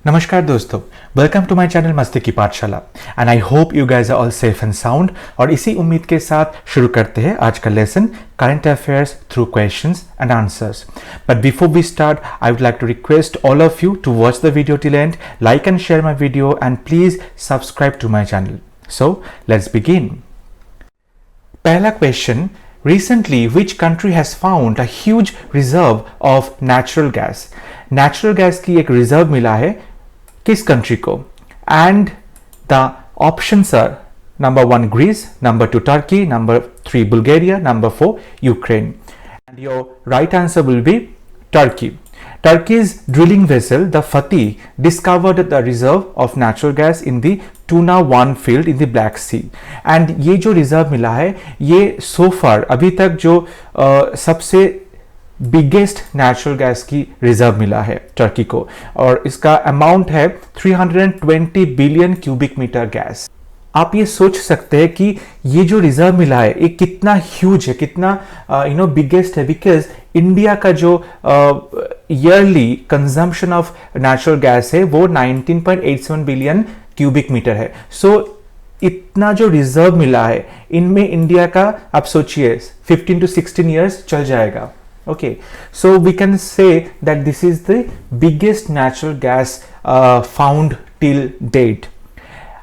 नमस्कार दोस्तों, welcome to my channel Masti ki Pathshala and I hope you guys are all safe and sound. और इसी उम्मीद के साथ शुरू करते हैं आज का lesson current affairs through questions and answers. But before we start I would like to request all of you to watch the video till end, like and share my video and please subscribe to my channel. So let's begin. पहला question, recently which country has found a huge reserve of natural gas? Natural gas की एक reserve मिला है किस country को? And the options are number 1 Greece, number 2 Turkey, number 3 Bulgaria, number 4 Ukraine. And your right answer will be Turkey. Turkey's drilling vessel, the Fatih, discovered the reserve of natural gas in the Tuna 1 field in the Black Sea. And ये जो reserve मिला है ये so far अभी तक जो सबसे biggest natural gas की रिजर्व मिला है टर्की को, और इसका अमाउंट है 320 बिलियन क्यूबिक मीटर गैस। आप ये सोच सकते हैं कि ये जो रिजर्व मिला है ये कितना ह्यूज है, कितना बिगेस्ट है, बिकॉज इंडिया का जो yearly consumption of natural gas है वो 19.87 बिलियन क्यूबिक मीटर है। सो इतना जो रिजर्व मिला है इनमें इंडिया का आप सोचिए 15 to 16 ईयर्स चल जाएगा। Okay, so we can say that this is the biggest natural gas found till date.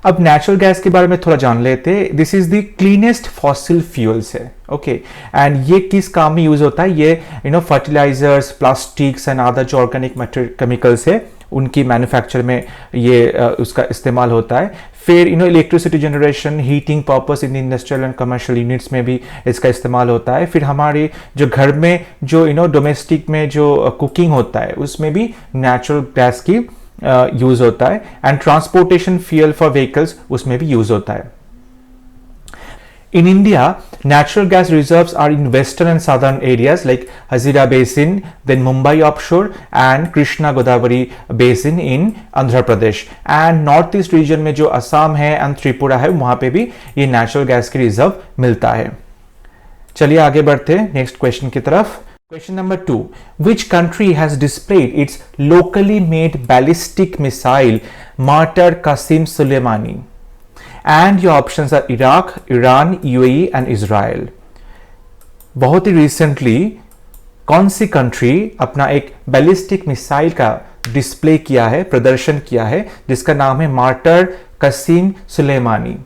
अब नेचुरल गैस के बारे में थोड़ा जान लेते हैं। This is the cleanest fossil fuels है। ओके, एंड ये किस काम में यूज होता है? ये फर्टिलाइजर्स, प्लास्टिक्स एंड अदर जो ऑर्गेनिक केमिकल्स है उनकी मैन्युफैक्चर में ये उसका इस्तेमाल होता है। फिर electricity generation, heating purpose in industrial and commercial units में भी इसका इस्तेमाल होता है। फिर हमारे जो घर में जो डोमेस्टिक में जो कुकिंग होता है उसमें भी नेचुरल गैस की यूज होता है। And transportation fuel for vehicles उसमें भी यूज होता है। In India, natural gas reserves are in western and southern areas like Hazira Basin, then Mumbai offshore and Krishna Godavari Basin in Andhra Pradesh. And northeast region में जो असम है and Tripura है वहां पे भी ये natural gas की रिजर्व मिलता है। चलिए आगे बढ़ते हैं नेक्स्ट क्वेश्चन की तरफ। Question number 2. Which country has displayed its locally made ballistic missile Martyr Qasim Soleimani? And your options are Iraq, Iran, UAE and Israel. बहुत ही रिसेंटली कौन सी कंट्री अपना एक बैलिस्टिक मिसाइल का डिस्प्ले किया है, प्रदर्शन किया है, जिसका नाम है martyr Qasem Soleimani?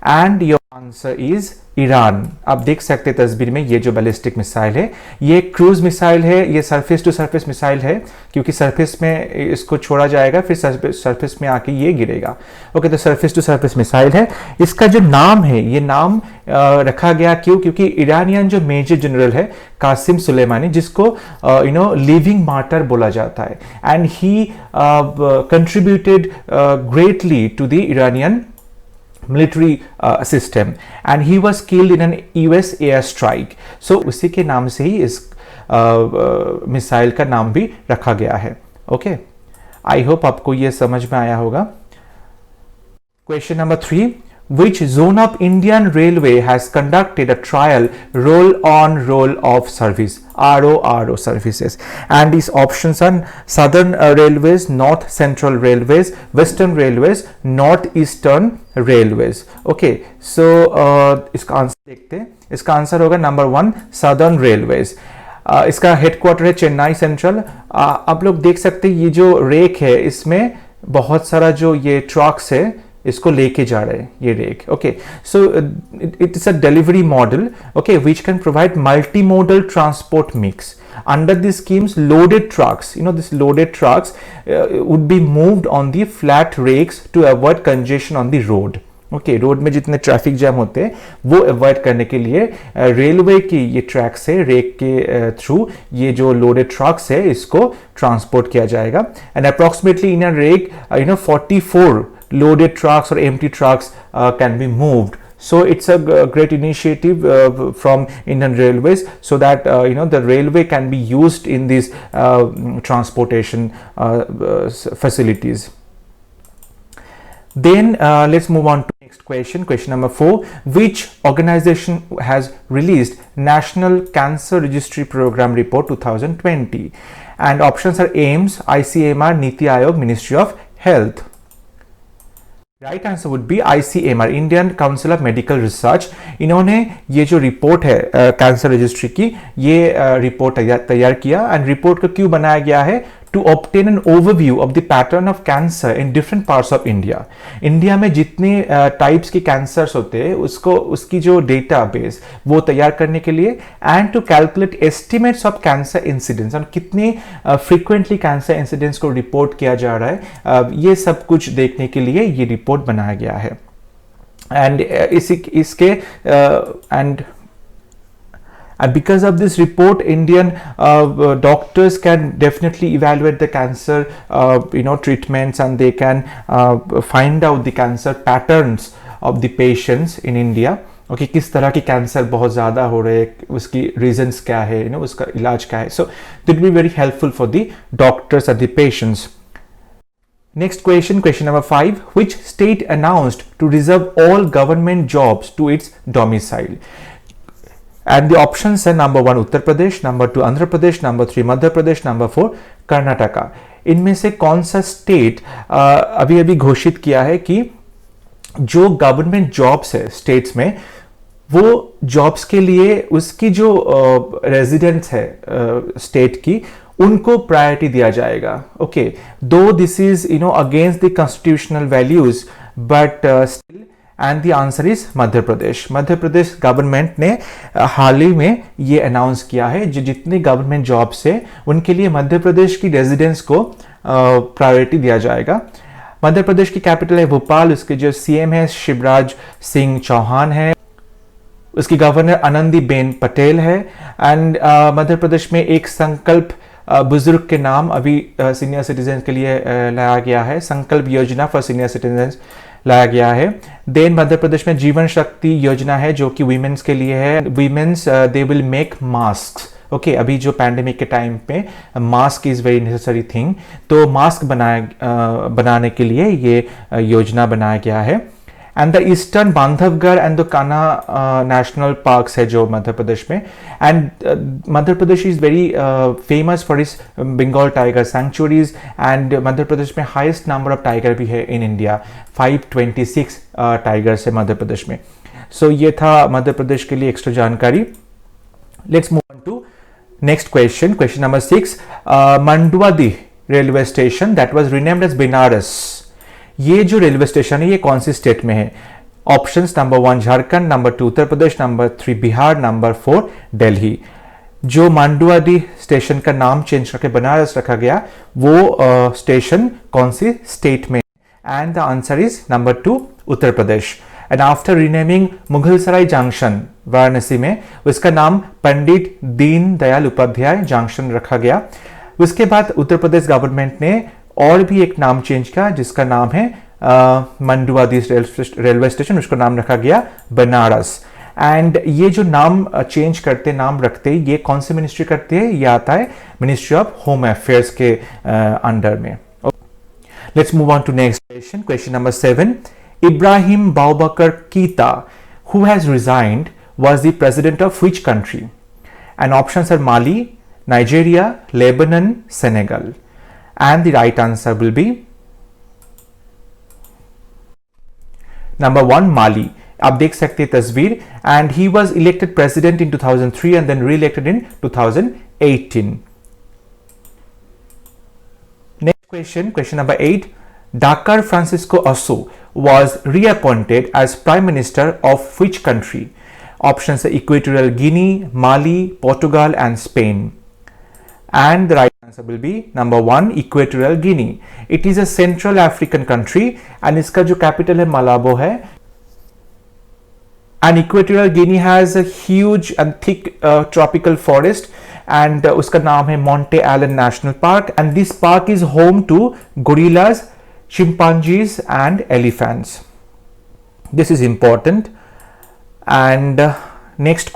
And your answer is Iran. आप देख सकते हैं तस्वीर में ये जो बैलिस्टिक मिसाइल है ये क्रूज मिसाइल है, ये सरफेस टू सरफेस मिसाइल है क्योंकि सरफेस में इसको छोड़ा जाएगा फिर सरफेस में आके ये गिरेगा। ओके, तो सरफेस टू सरफेस मिसाइल है। इसका जो नाम है ये नाम रखा गया क्यों? क्योंकि ईरानियन जो मेजर जनरल है कासिम सुलेमानी, जिसको लिविंग मार्टर बोला जाता है, and he contributed greatly to the Iranian military system and he was killed in an US air strike. So उसी के नाम से ही इस मिसाइल का नाम भी रखा गया है। ओके, आई होप आपको ये समझ में आया होगा। Question number 3. Which zone of Indian Railway has conducted a trial roll-on roll-off service (RORO) services? And these options are Southern Railways, North Central Railways, Western Railways, Northeastern Railways. Okay, so इसका answer देखते हैं। इसका answer होगा number 1 Southern Railways. इसका headquarter है Chennai central. आप लोग देख सकते हैं ये जो रेक है इसमें बहुत सारा जो ये ट्रक्स है इसको लेके जा रहे हैं ये rake. Okay, so it is a delivery model, okay, which can provide multi modal transport mix under these schemes. Loaded trucks, this loaded trucks would be moved on the flat rakes to avoid congestion on the road. Okay, road में जितने traffic jam होते हैं वो avoid करने के लिए railway की ये ट्रैक्स है, रेक के थ्रू ये जो लोडेड ट्रक्स है इसको ट्रांसपोर्ट किया जाएगा। And approximately in a rake 44 loaded trucks or empty trucks can be moved. So it's a great initiative from Indian Railways, so that the railway can be used in these transportation facilities. Then let's move on to next question. Question number 4. Which organization has released National Cancer Registry Program Report 2020? And options are AIIMS, ICMR, Niti Aayog, Ministry of health. Right answer would be ICMR, Indian council of medical research. इन्होंने ये जो report है cancer registry की, ये report तैयार किया। And report को क्यों बनाया गया है? To obtain an overview of the pattern of cancer in different parts of India. India में जितने टाइप्स के कैंसर्स होते हैं उसकी जो डेटाबेस वो तैयार करने के लिए, and to calculate estimates of cancer incidents, और कितने फ्रीक्वेंटली कैंसर इंसिडेंट्स को रिपोर्ट किया जा रहा है, ये सब कुछ देखने के लिए ये रिपोर्ट बनाया गया है। एंड इसके and because of this report, Indian doctors can definitely evaluate the cancer treatments, and they can find out the cancer patterns of the patients in India. Okay, किस तरह की कैंसर बहुत ज़्यादा हो रहे हैं, उसकी रीजंस क्या है, उसका इलाज क्या है। So it'd be very helpful for the doctors and the patients. Next question, question number 5. Which state announced to reserve all government jobs to its domicile? And the options are number 1 Uttar Pradesh, number 2 Andhra Pradesh, number 3 Madhya Pradesh, number 4 Karnataka. इनमें से कौन सा state अभी अभी घोषित किया है कि जो गवर्नमेंट जॉब्स है स्टेट्स में, वो जॉब्स के लिए उसकी जो रेजिडेंट्स है स्टेट की, उनको प्रायोरिटी दिया जाएगा। ओके, दो this is against the constitutional values, but still, and the answer is Madhya Pradesh. Madhya Pradesh government ने हाल ही में ये अनाउंस किया है, जो जितने गवर्नमेंट जॉब्स है उनके लिए मध्य प्रदेश की रेजिडेंट्स को प्रायोरिटी दिया जाएगा। मध्य प्रदेश की कैपिटल है भोपाल, उसके जो सीएम है शिवराज सिंह चौहान है, उसकी गवर्नर आनंदीबेन पटेल है। एंड मध्य प्रदेश में एक संकल्प बुजुर्ग के नाम अभी सीनियर सिटीजन के लिए लाया गया है, संकल्प योजना फॉर सीनियर सिटीजन लाया गया है। देन मध्य प्रदेश में जीवन शक्ति योजना है जो कि वीमेंस के लिए है। Women's they will make mask. Okay, अभी जो पैंडेमिक के टाइम पे mask is very necessary thing, तो मास्क बनाने के लिए ये योजना बनाया गया है। And the eastern Bandhavgarh and the Kanha national parks है जो मध्य प्रदेश में। And Madhya Pradesh is very famous for इस Bengal tiger centuries, and Madhya Pradesh में हाईएस्ट नंबर ऑफ टाइगर भी है इन इंडिया, 526 टाइगर्स है मध्य प्रदेश में। सो ये था मध्य प्रदेश के लिए एक्स्ट्रा जानकारी। Let's move on to next question, question number 6। Manduadih railway station that was renamed as Banaras, ये जो रेलवे स्टेशन है ये कौन सी स्टेट में है? Options number 1 Jharkhand, number 2 Uttar Pradesh, number 3 Bihar, number 4 Delhi. जो मंडुआदीह स्टेशन का नाम चेंज करके बनारस रखा गया, वो स्टेशन कौन सी स्टेट में? And the answer is number 2 Uttar Pradesh. And after renaming Mughalsarai junction Varanasi में, उसका नाम पंडित दीन दयाल उपाध्याय जंक्शन रखा गया। उसके बाद उत्तर प्रदेश गवर्नमेंट ने और भी एक नाम चेंज किया जिसका नाम है मंडुआदीह रेलवे स्टेशन, उसका नाम रखा गया बनारस। एंड ये जो नाम चेंज करते, नाम रखते, ये कौन सी मिनिस्ट्री करती है? ये आता है मिनिस्ट्री ऑफ होम अफेयर्स के अंडर में। Let's move on to next question, question number 7। Ibrahim Boubacar Keita, who has resigned, was the president of which country? And options are Mali, Nigeria, Lebanon, Senegal. And the right answer will be number 1 Mali. आप देख सकते हैं तस्वीर। And he was elected president in 2003 and then re elected in 2018। Next question, question number 8। Dakar Francisco Osso was reappointed as Prime Minister of which country? Options are Equatorial Guinea, Mali, Portugal and Spain. And the right answer will be number 1 Equatorial Guinea. It is a Central African country and इसका जो capital है Malabo है। And Equatorial Guinea has a huge and thick tropical forest, and उसका नाम है Monte Allen National Park, and this park is home to gorillas, chimpanzees and elephants. This is important. And next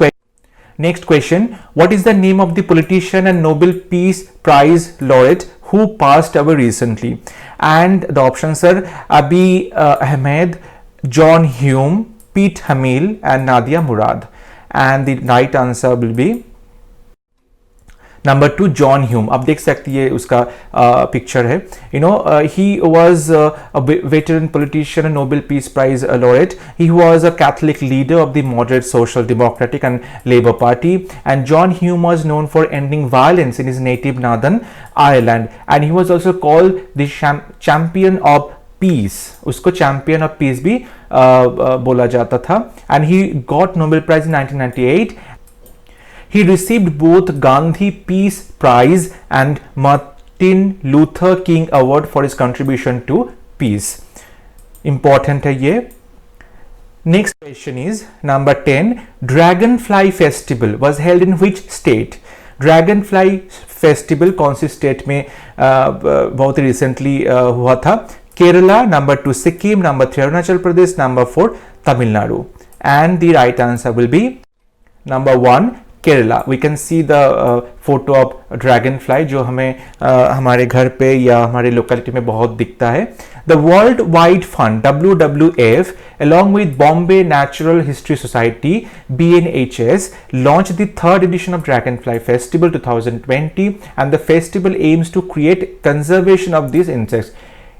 question, what is the name of the politician and Nobel Peace Prize laureate who passed away recently? And the options are Abiy Ahmed, John Hume, Pete Hamill and Nadia Murad. And the right answer will be number 2 John Hume, आप देख सकती है उसका picture है. He was a veteran politician, Nobel peace prize laureate. He was a Catholic leader of the moderate social democratic and labour party, and John Hume was known for ending violence in his native Northern Ireland, and he was also called the champion of peace. उसको champion of peace भी बोला जाता था. And he got Nobel prize in 1998. He received both Gandhi Peace Prize and Martin Luther King Award for his contribution to peace. Important है ये. Next question is number 10. Dragonfly Festival was held in which state? Dragonfly Festival कौन सी state में बहुत ही रिसेंटली हुआ था? Kerala. Number 2 Sikkim. Number 3 Arunachal Pradesh. Number 4 Tamil Nadu. And the right answer will be number 1 Kerala. We can see the photo of dragonfly जो हमें हमारे घर पे या हमारे लोकेलिटी में बहुत दिखता है. The world wide fund WWF along with Bombay Natural History Society BNHS launched the third edition of Dragonfly Festival 2020, and the festival aims to create conservation of these insects.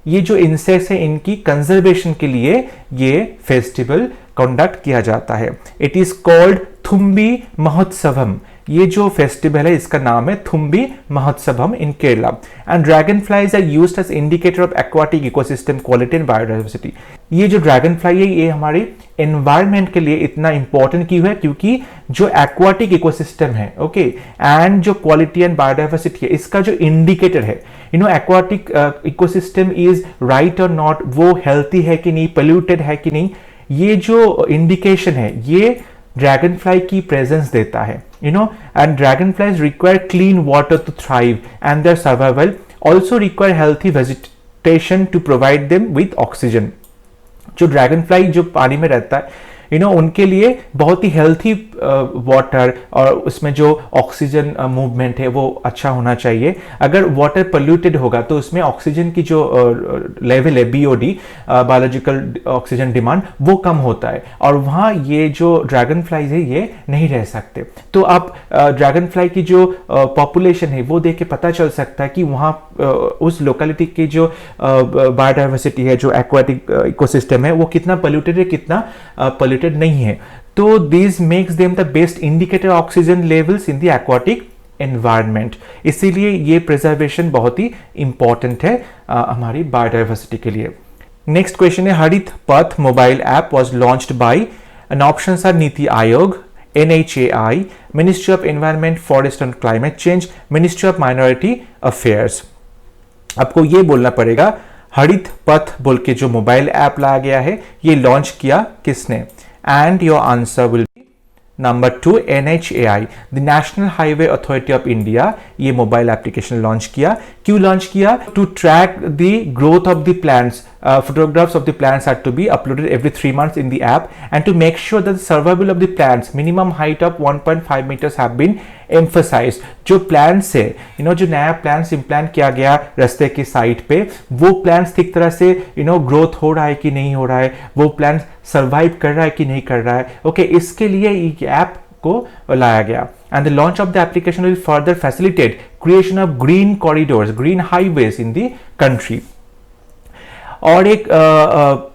ये जो इंसेक्ट्स है इनकी conservation के लिए ये festival conduct किया जाता है. It is called Thumbi Mahotsavam. ये जो फेस्टिवल है इसका नाम है Thumbi Mahotsavam in Kerala. And dragonflies are used as indicator of aquatic ecosystem quality and biodiversity. ये जो ड्रैगन फ्लाई है ये हमारे एनवायरमेंट के लिए इतना इंपॉर्टेंट क्यों है? क्योंकि जो एक्वाटिक इकोसिस्टम है ओके एंड जो क्वालिटी एंड बायोडाइवर्सिटी है इसका जो इंडिकेटर है, एक्वाटिक इकोसिस्टम इज राइट और नॉट, वो हेल्थी है कि नहीं, पोल्यूटेड है कि नहीं, ये जो इंडिकेशन है ये ड्रैगन फ्लाई की प्रेजेंस देता है. And dragonflies require clean water to thrive, and their survival also require healthy vegetation to provide them with oxygen. जो ड्रैगन फ्लाई जो पानी में रहता है उनके लिए बहुत ही हेल्थी वाटर और उसमें जो ऑक्सीजन मूवमेंट है वो अच्छा होना चाहिए. अगर वाटर पोल्यूटेड होगा तो उसमें ऑक्सीजन की जो लेवल है BOD बायोलॉजिकल ऑक्सीजन डिमांड वो कम होता है, और वहाँ ये जो ड्रैगन फ्लाइज है ये नहीं रह सकते. तो आप ड्रैगन फ्लाई की जो पॉपुलेशन है वो देख के पता चल सकता है कि वहाँ उस लोकेलिटी की जो बायोडाइवर्सिटी है, जो एक्वाटिक इकोसिस्टम है वो कितना पोल्यूटेड है, कितना पोल्यूटेड नहीं है. तो this makes them the best indicator oxygen levels in the aquatic environment. इसीलिए ये प्रिजर्वेशन बहुत ही इंपॉर्टेंट है हमारी बायोडाइवर्सिटी के लिए. नेक्स्ट क्वेश्चन है Harit Path mobile app was launched by, and options are NITI Aayog, NHAI, ministry of environment forest and climate change, ministry of minority affairs. आपको ये बोलना पड़ेगा हरित पथ बोल के जो मोबाइल ऐप लाया गया है ये लॉन्च किया किसने? And your answer will be number 2 NHAI, the national highway authority of India. ये मोबाइल एप्लीकेशन लॉन्च किया. क्यों लॉन्च किया? To track the growth of the plants. Photographs of the plants are to be uploaded every 3 months in the app, and to make sure that the survival of the plants, minimum height of 1.5 meters have been emphasized. जो plants है जो नया plants implant किया गया रास्ते की side पे, वो plants ठीक तरह से ग्रोथ हो रहा है कि नहीं हो रहा है, वो plants सर्वाइव कर रहा है कि नहीं कर रहा है. ओके इसके लिए ये ऐप को लाया गया. And the launch of the application will further facilitate creation of green corridors, green highways in the country. और एक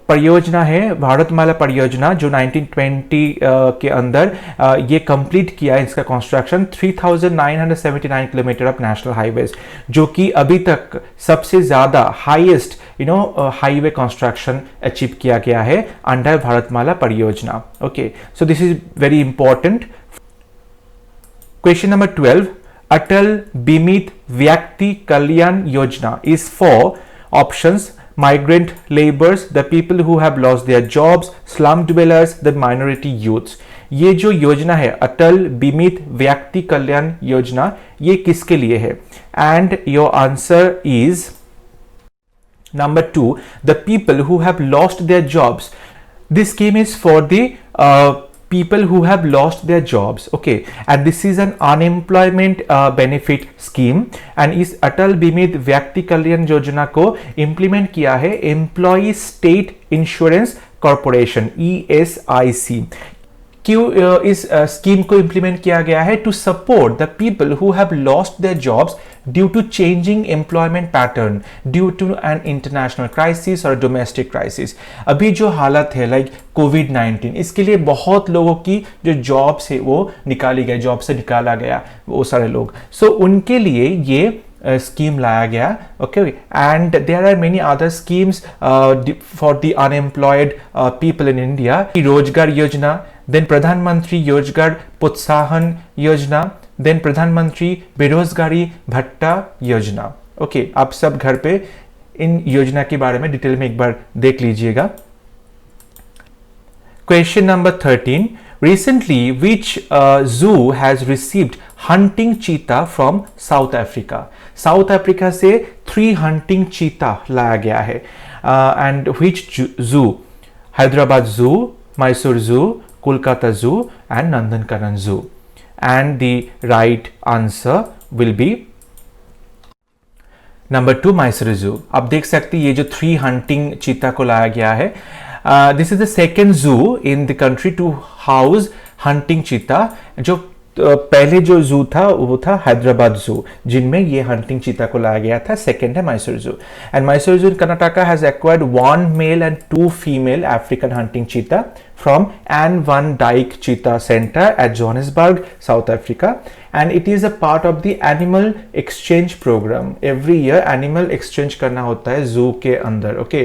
परियोजना है भारतमाला परियोजना जो 1920 के अंदर ये कंप्लीट किया है. इसका construction 3979 kilometre of national highways, जो कि अभी तक सबसे ज्यादा हाईएस्ट हाईवे कंस्ट्रक्शन अचीव किया गया है अंडर भारतमाला परियोजना. Okay so this is very important. Question number 12, अटल बीमित व्यक्ति Kalyan Yojana is for options migrant laborers, the people who have lost their jobs, slum dwellers, the minority youths. ये जो योजना है अटल बीमित व्यक्ति कल्याण योजना, ये किसके लिए है? And your answer is number 2, the people who have lost their jobs. This scheme is for the people who have lost their jobs. Okay, and this is an unemployment benefit scheme, and इस अटल बीमित व्यक्ति कल्याण योजना को implement किया है employee state insurance corporation ESIC. क्यों इस scheme को implement किया गया है? To support the people who have lost their jobs due to changing employment pattern due to an international crisis और डोमेस्टिक क्राइसिस। अभी जो हालत है लाइक कोविड-19, इसके लिए बहुत लोगों की जो जॉब्स है वो निकाली गई, जॉब से निकाला गया वो सारे लोग। सो उनके लिए ये scheme लाया गया। okay, and there are many other schemes for the unemployed people in India। रोजगार योजना, then प्रधानमंत्री रोजगार प्रोत्साहन योजना, then प्रधानमंत्री बेरोजगारी भत्ता योजना। ओके, आप सब घर पे इन योजना के बारे में डिटेल में एक बार देख लीजिएगा। Question number 13. Recently, which zoo has received hunting cheetah from South Africa? South Africa से 3 hunting cheetah लाया गया है। And which zoo? Hyderabad Zoo, Mysore Zoo, Kolkata Zoo and Nandankanan Zoo. And the right answer will be number 2, Mysore Zoo। आप देख सकते हैं ये जो 3 hunting cheetah को लाया गया है। This is the second zoo in the country to house hunting cheetah। जो पहले जो जू था वो था हैदराबाद जू, जिनमें ये हंटिंग चीता को लाया गया था। सेकंड है मैसूर जू। And Mysore zoo in Karnataka has acquired 1 male and 2 female African hunting cheetah from Anne van Dyck Cheetah Center at Johannesburg, South Africa, and it is a part of the animal exchange program। Every year animal exchange करना होता है zoo के अंदर। okay,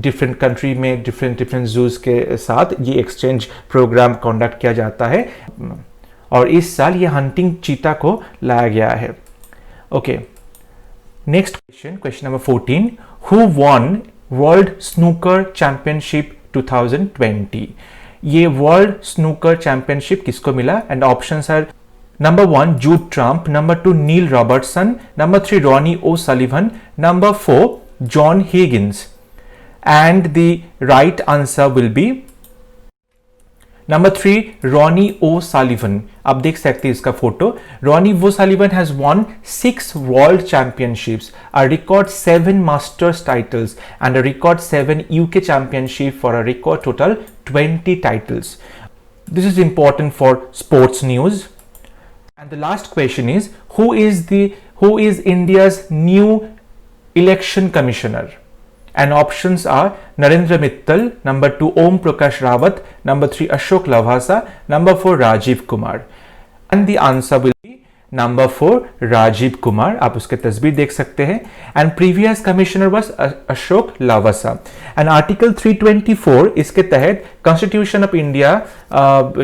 different country में different zoos के साथ ये exchange program conduct किया जाता है और इस साल ये हंटिंग चीता को लाया गया है। Okay, next question, question number 14। Who won world snooker championship 2020? ये वर्ल्ड स्नूकर चैंपियनशिप किसको मिला? And options are number 1 Jude Trump, number 2 Neil Robertson, number 3 Ronnie O'Sullivan, number 4 John Higgins. And the right answer will be number 3 Ronnie O'Sullivan. आप देख सकते हैं इसका photo. Ronnie O'Sullivan has won 6 world championships, a record 7 masters titles and a record 7 UK championship for a record total 20 titles। This is important for sports news। And the last question is who is India's new election commissioner? And options are Narendra Mittal, number 2 Om Prakash Rawat, number 3 Ashok Lavasa, number 4 Rajiv Kumar। And the answer will be number 4 Rajiv Kumar। आप उसके तस्वीर देख सकते हैं। And previous commissioner was Ashok Lavasa। And article 324 इसके तहत Constitution of India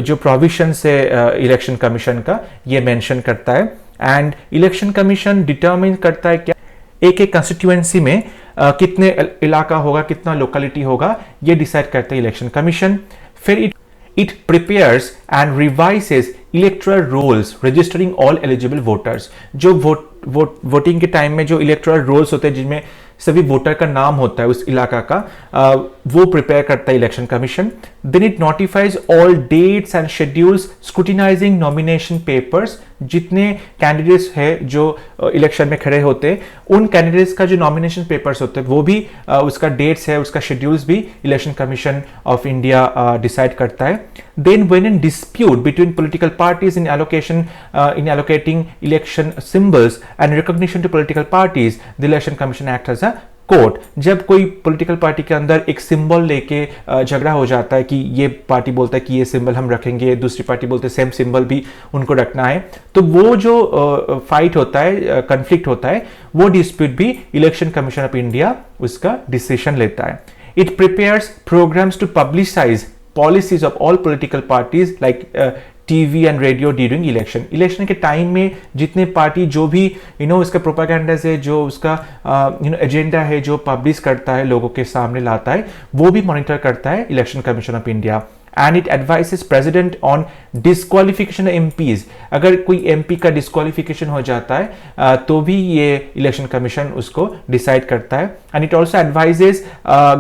जो provisions है election commission का ये mention करता है। And election commission determine करता है क्या एक कंस्टिट्यूएंसी में कितने इलाका होगा, कितना लोकेलिटी होगा, ये डिसाइड करता है इलेक्शन कमीशन। फिर it prepares and revises electoral rolls registering all eligible voters. जो वोटिंग के टाइम में जो इलेक्टोरल रोल्स होते हैं जिनमें सभी वोटर का नाम होता है उस इलाका का, वो प्रिपेयर करता है election commission. Then it notifies all dates and schedules scrutinising nomination papers. जितने कैंडिडेट्स है जो इलेक्शन में खड़े होते हैं उन कैंडिडेट्स का जो नॉमिनेशन पेपर्स होते हैं वो भी उसका डेट्स है, उसका शेड्यूल्स भी election commission of India decide करता है। Then when in dispute between political parties in allocating election symbols and recognition to political parties the election commission act as a court. जब कोई पॉलिटिकल पार्टी के अंदर एक symbol लेके झगड़ा हो जाता है कि ये पार्टी बोलता है कि ये सिंबल हम रखेंगे, दूसरी पार्टी बोलते हैं सेम सिंबल भी उनको रखना है, तो वो जो फाइट होता है, कंफ्लिक्ट होता है, वो डिस्प्यूट भी इलेक्शन कमीशन ऑफ इंडिया उसका डिसीजन लेता है। It prepares programmes to publicise policies of all political parties like TV and radio during election. Election के टाइम में जितने पार्टी जो भी इसका प्रोपागेंडा है, जो उसका एजेंडा है, जो पब्लिश करता है, लोगों के सामने लाता है, वो भी मॉनिटर करता है election commission of India. And it advices president on disqualification MPs. अगर कोई एमपी का डिस्क्वालिफिकेशन हो जाता है तो भी ये इलेक्शन कमीशन उसको डिसाइड करता है। And it also advises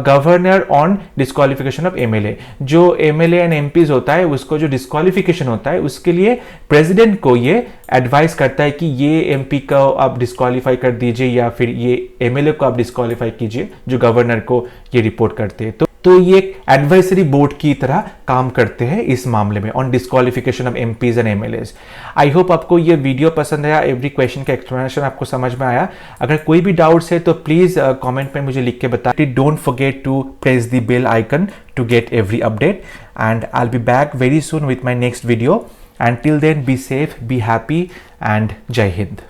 governor on disqualification of MLA. जो एमएलए एंड एमपीज होता है उसको जो डिस्क्वालिफिकेशन होता है उसके लिए प्रेसिडेंट को ये एडवाइस करता है कि ये एमपी को आप डिस्क्वालीफाई कर दीजिए या फिर ये एमएलए को आप डिस्क्वालीफाई कीजिए, जो गवर्नर को ये रिपोर्ट करते हैं। तो तो ये एक एडवाइजरी बोर्ड की तरह काम करते हैं इस मामले में on disqualification of MPs and MLAs. I hope आपको ये वीडियो पसंद आया, एवरी क्वेश्चन का एक्सप्लेनेशन आपको समझ में आया। अगर कोई भी डाउट्स है तो प्लीज कमेंट में मुझे लिख के बताइए। Don't forget to press the bell icon to get every update, and I'll be back very soon with my next video. Until then, be safe, be happy, and Jai Hind.